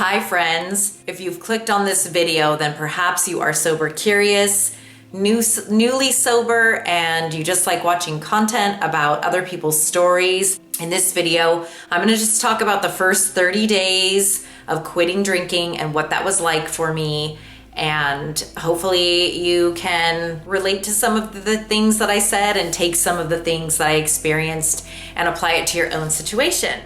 Hi friends, if you've clicked on this video, then perhaps you are sober curious, newly sober, and you just like watching content about other people's stories. In this video, I'm gonna just talk about the first 30 days of quitting drinking and what that was like for me. And hopefully you can relate to some of the things that I said and take some of the things that I experienced and apply it to your own situation.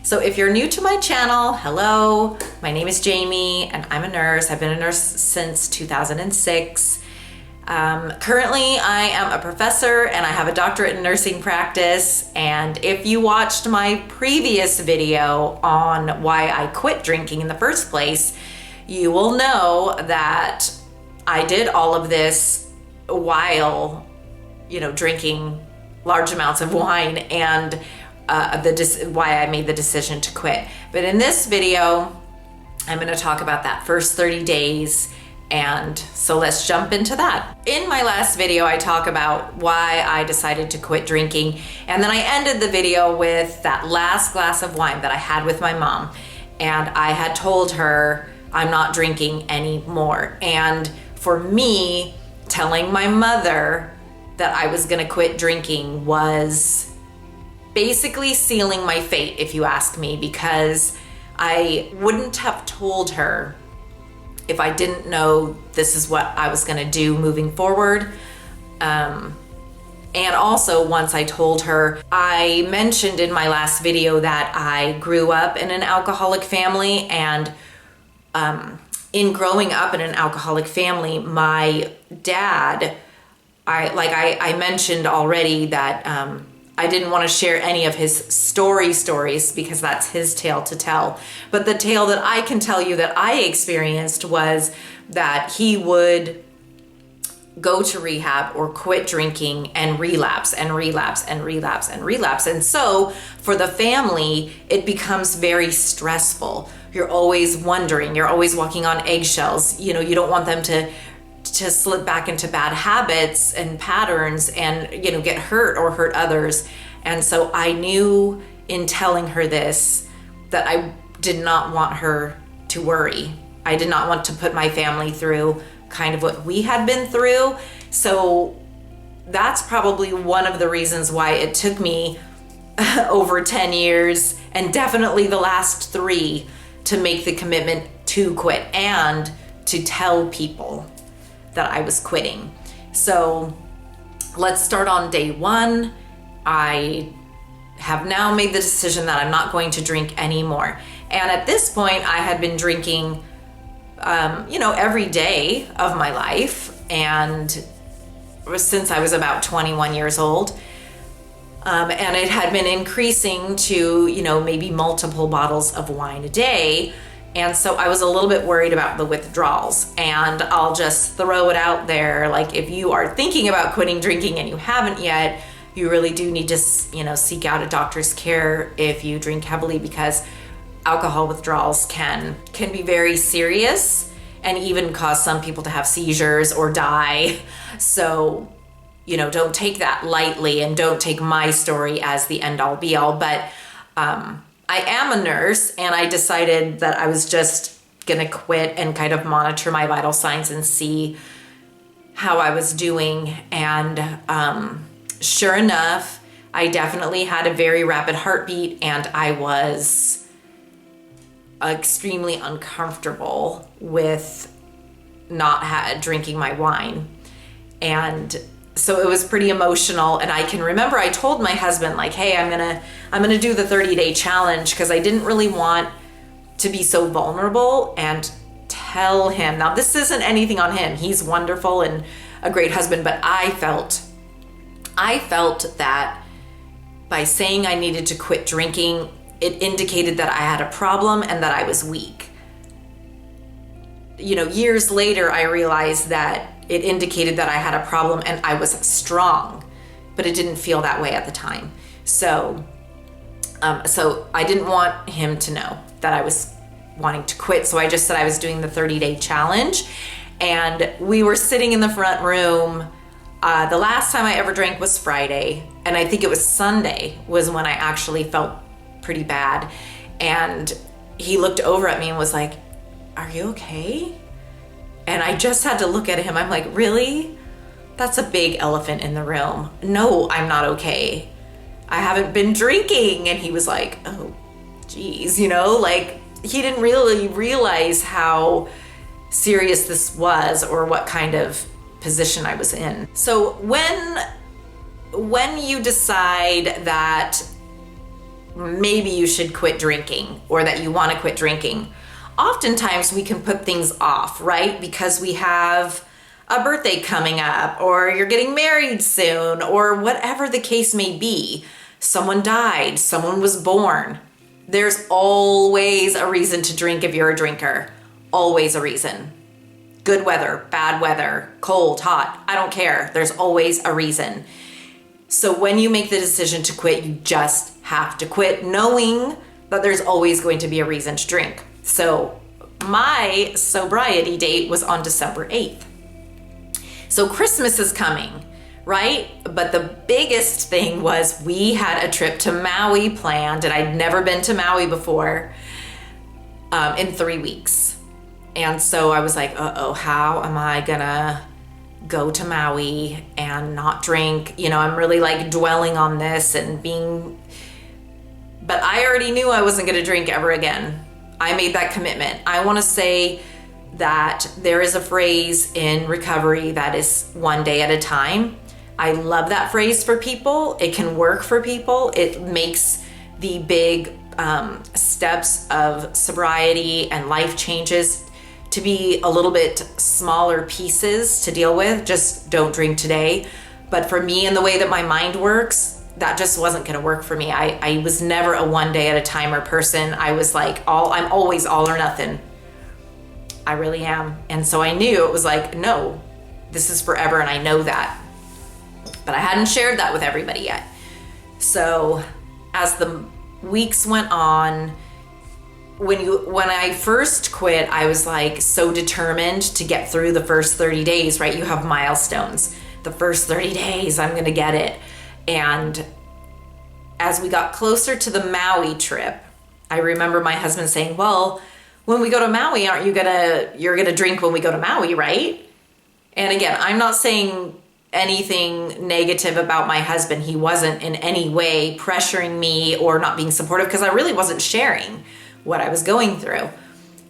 So if you're new to my channel, hello, my name is Jamie and I'm a nurse. I've been a nurse since 2006. Currently I am a professor and I have a doctorate in nursing practice. And if you watched my previous video on why I quit drinking in the first place, you will know that I did all of this while, drinking large amounts of wine and why I made the decision to quit. But in this video, I'm going to talk about that first 30 days. And so let's jump into that. In my last video, I talk about why I decided to quit drinking. And then I ended the video with that last glass of wine that I had with my mom. And I had told her I'm not drinking anymore. And for me, telling my mother that I was going to quit drinking was basically sealing my fate, if you ask me, because I wouldn't have told her if I didn't know this is what I was gonna do moving forward. And also once I told her, I mentioned in my last video that I grew up in an alcoholic family, and in growing up in an alcoholic family, my dad, I mentioned already that I didn't want to share any of his stories because that's his tale to tell. But the tale that I can tell you that I experienced was that he would go to rehab or quit drinking and relapse and relapse and relapse and relapse. And so for the family, it becomes very stressful. You're always wondering, you're always walking on eggshells. You don't want them to slip back into bad habits and patterns and, get hurt or hurt others. And so I knew in telling her this that I did not want her to worry. I did not want to put my family through kind of what we had been through. So that's probably one of the reasons why it took me over 10 years and definitely the last 3 to make the commitment to quit and to tell people that I was quitting. So let's start on day 1. I have now made the decision that I'm not going to drink anymore. And at this point, I had been drinking, every day of my life, and since I was about 21 years old. And it had been increasing to, maybe multiple bottles of wine a day. And so I was a little bit worried about the withdrawals, and I'll just throw it out there. Like, if you are thinking about quitting drinking and you haven't yet, you really do need to, seek out a doctor's care if you drink heavily, because alcohol withdrawals can be very serious and even cause some people to have seizures or die. So, don't take that lightly, and don't take my story as the end all be all. But, I am a nurse, and I decided that I was just gonna quit and kind of monitor my vital signs and see how I was doing. And sure enough, I definitely had a very rapid heartbeat, and I was extremely uncomfortable with not drinking my wine. And so it was pretty emotional. And I can remember I told my husband, like, hey, I'm gonna do the 30-day challenge, because I didn't really want to be so vulnerable and tell him. Now, this isn't anything on him. He's wonderful and a great husband, but I felt that by saying I needed to quit drinking, it indicated that I had a problem and that I was weak. Years later, I realized that it indicated that I had a problem and I was strong, but it didn't feel that way at the time. So I didn't want him to know that I was wanting to quit. So I just said I was doing the 30-day challenge, and we were sitting in the front room. The last time I ever drank was Friday, and I think it was Sunday was when I actually felt pretty bad. And he looked over at me and was like, "Are you okay?" And I just had to look at him. I'm like, "Really? That's a big elephant in the room. No, I'm not okay. I haven't been drinking." And he was like, "Oh, geez," like he didn't really realize how serious this was or what kind of position I was in. So when you decide that maybe you should quit drinking or that you want to quit drinking, oftentimes we can put things off, right? Because we have a birthday coming up, or you're getting married soon, or whatever the case may be. Someone died, someone was born. There's always a reason to drink if you're a drinker. Always a reason. Good weather, bad weather, cold, hot, I don't care. There's always a reason. So when you make the decision to quit, you just have to quit knowing that there's always going to be a reason to drink. So my sobriety date was on December 8th. So Christmas is coming, right? But the biggest thing was we had a trip to Maui planned, and I'd never been to Maui before, in 3 weeks. And so I was like, how am I gonna go to Maui and not drink? I'm really like dwelling on this and but I already knew I wasn't gonna drink ever again. I made that commitment. I wanna say that there is a phrase in recovery that is one day at a time. I love that phrase for people. It can work for people. It makes the big steps of sobriety and life changes to be a little bit smaller pieces to deal with. Just don't drink today. But for me and the way that my mind works, that just wasn't gonna work for me. I was never a one day at a timer person. I was like, I'm always all or nothing. I really am. And so I knew it was like, no, this is forever, and I know that. But I hadn't shared that with everybody yet. So as the weeks went on, when I first quit, I was like so determined to get through the first 30 days, right? You have milestones. The first 30 days, I'm gonna get it. And as we got closer to the Maui trip, I remember my husband saying, "Well, when we go to Maui, you're gonna drink when we go to Maui, right?" And again, I'm not saying anything negative about my husband. He wasn't in any way pressuring me or not being supportive, because I really wasn't sharing what I was going through.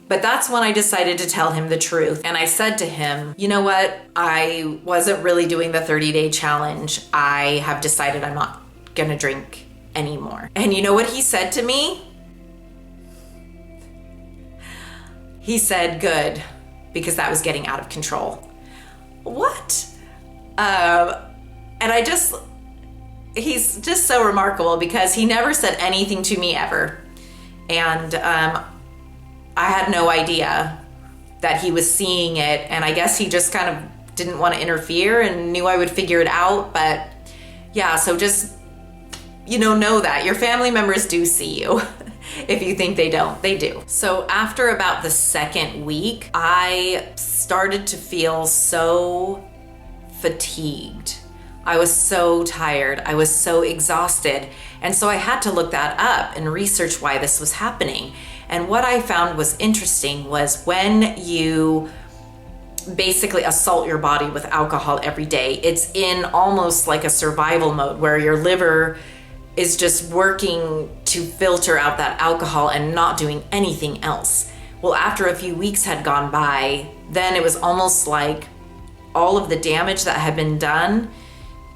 But that's when I decided to tell him the truth. And I said to him, "You know what? I wasn't really doing the 30-day challenge. I have decided I'm not gonna drink anymore." And you know what he said to me? He said, "Good," because that was getting out of control. What? And he's just so remarkable, because he never said anything to me ever. And I had no idea that he was seeing it. And I guess he just kind of didn't want to interfere and knew I would figure it out. But yeah, so just, know that your family members do see you. If you think they don't, they do. So after about the second week, I started to feel so fatigued. I was so tired. I was so exhausted. And so I had to look that up and research why this was happening. And what I found was interesting was when you basically assault your body with alcohol every day, it's in almost like a survival mode where your liver is just working to filter out that alcohol and not doing anything else. Well, after a few weeks had gone by, then it was almost like all of the damage that had been done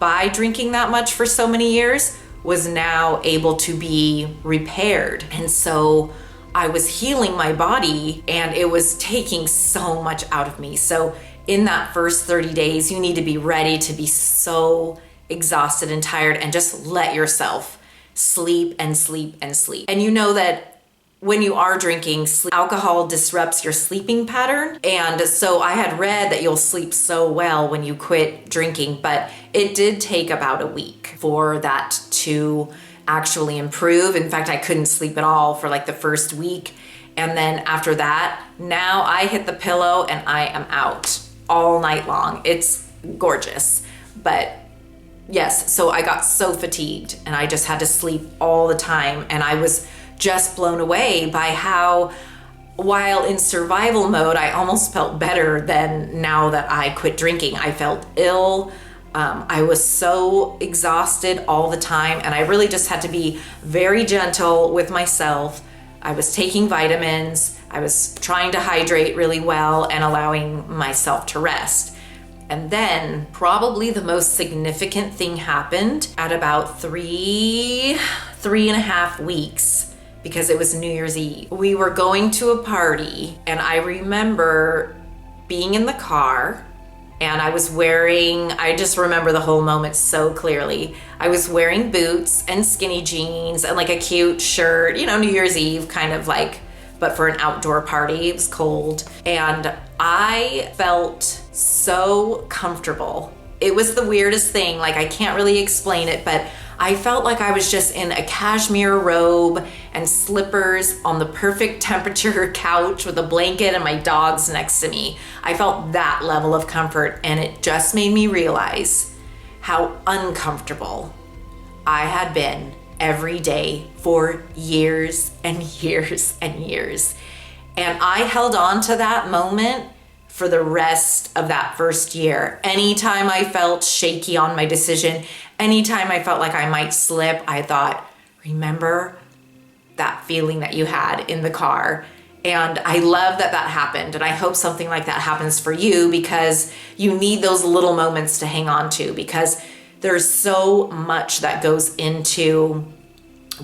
by drinking that much for so many years was now able to be repaired. And so I was healing my body, and it was taking so much out of me. So in that first 30 days, you need to be ready to be so exhausted and tired, and just let yourself sleep and sleep and sleep. And you know that when you are drinking, alcohol disrupts your sleeping pattern. And so I had read that you'll sleep so well when you quit drinking, but it did take about a week for that to actually improve. In fact, I couldn't sleep at all for like the first week. And then after that, now I hit the pillow and I am out all night long. It's gorgeous, but Yes, so I got so fatigued and I just had to sleep all the time. And I was just blown away by how, while in survival mode, I almost felt better than now that I quit drinking. I felt ill. I was so exhausted all the time, and I really just had to be very gentle with myself. I was taking vitamins. I was trying to hydrate really well and allowing myself to rest. And then probably the most significant thing happened at about three and a half weeks, because it was New Year's Eve. We were going to a party, and I remember being in the car, and I just remember the whole moment so clearly. I was wearing boots and skinny jeans and like a cute shirt, New Year's Eve kind of like, but for an outdoor party. It was cold. And I felt so comfortable. It was the weirdest thing. Like, I can't really explain it, but I felt like I was just in a cashmere robe and slippers on the perfect temperature couch with a blanket and my dogs next to me. I felt that level of comfort, and it just made me realize how uncomfortable I had been every day for years and years and years. And I held on to that moment for the rest of that first year. Anytime I felt shaky on my decision, anytime I felt like I might slip, I thought, remember that feeling that you had in the car? And I love that that happened. And I hope something like that happens for you, because you need those little moments to hang on to, because there's so much that goes into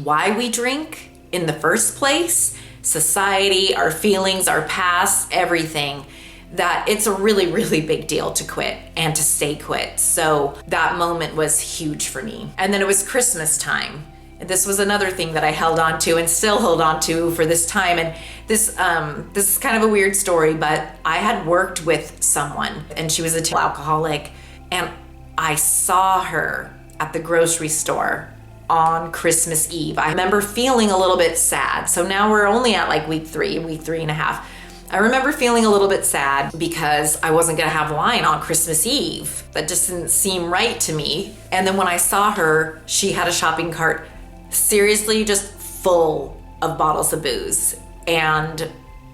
why we drink in the first place, society, our feelings, our past, everything, that it's a really, really big deal to quit and to stay quit. So that moment was huge for me. And then it was Christmas time. And this was another thing that I held on to and still hold on to for this time. And this is kind of a weird story, but I had worked with someone, and she was a alcoholic, and I saw her at the grocery store on Christmas Eve. I remember feeling a little bit sad. So now we're only at like week three and a half. I remember feeling a little bit sad because I wasn't gonna have wine on Christmas Eve. That just didn't seem right to me. And then when I saw her, she had a shopping cart seriously just full of bottles of booze. And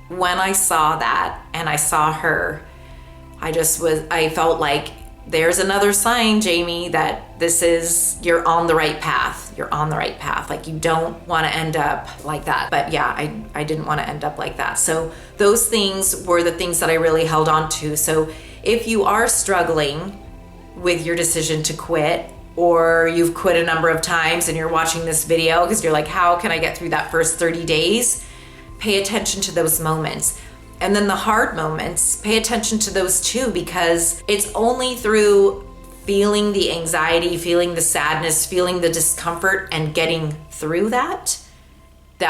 when I saw that and I saw her, I felt like, there's another sign, Jamie, that you're on the right path. You're on the right path. Like, you don't want to end up like that. But yeah, I didn't want to end up like that. So those things were the things that I really held on to. So if you are struggling with your decision to quit, or you've quit a number of times and you're watching this video because you're like, how can I get through that first 30 days? Pay attention to those moments. And then the hard moments, pay attention to those too, because it's only through feeling the anxiety, feeling the sadness, feeling the discomfort, and getting through that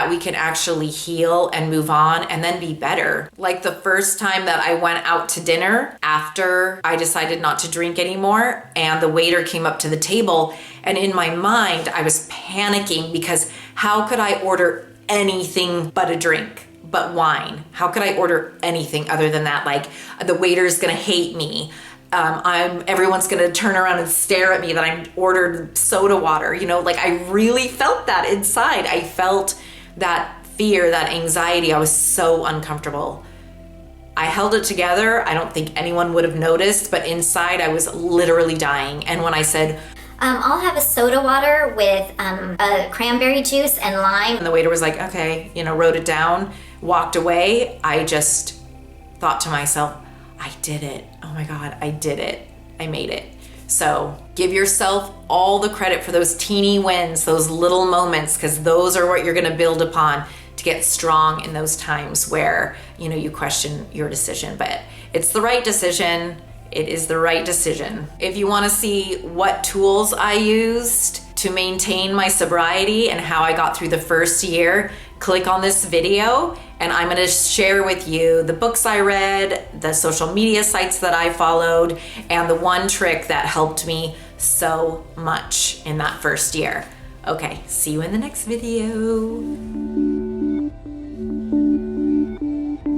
we can actually heal and move on and then be better. Like the first time that I went out to dinner after I decided not to drink anymore, and the waiter came up to the table, and in my mind, I was panicking because how could I order anything but a drink? But wine. How could I order anything other than that? Like, the waiter's gonna hate me. Everyone's gonna turn around and stare at me that I ordered soda water. Like, I really felt that inside. I felt that fear, that anxiety. I was so uncomfortable. I held it together. I don't think anyone would have noticed, but inside I was literally dying. And when I said, I'll have a soda water with a cranberry juice and lime. And the waiter was like, okay, wrote it down, walked away. I just thought to myself, I did it. Oh my God, I did it. I made it. So give yourself all the credit for those teeny wins, those little moments, because those are what you're gonna build upon to get strong in those times where, you question your decision. But it's the right decision. It is the right decision. If you want to see what tools I used to maintain my sobriety and how I got through the first year, click on this video, and I'm going to share with you the books I read, the social media sites that I followed, and the one trick that helped me so much in that first year. Okay, see you in the next video.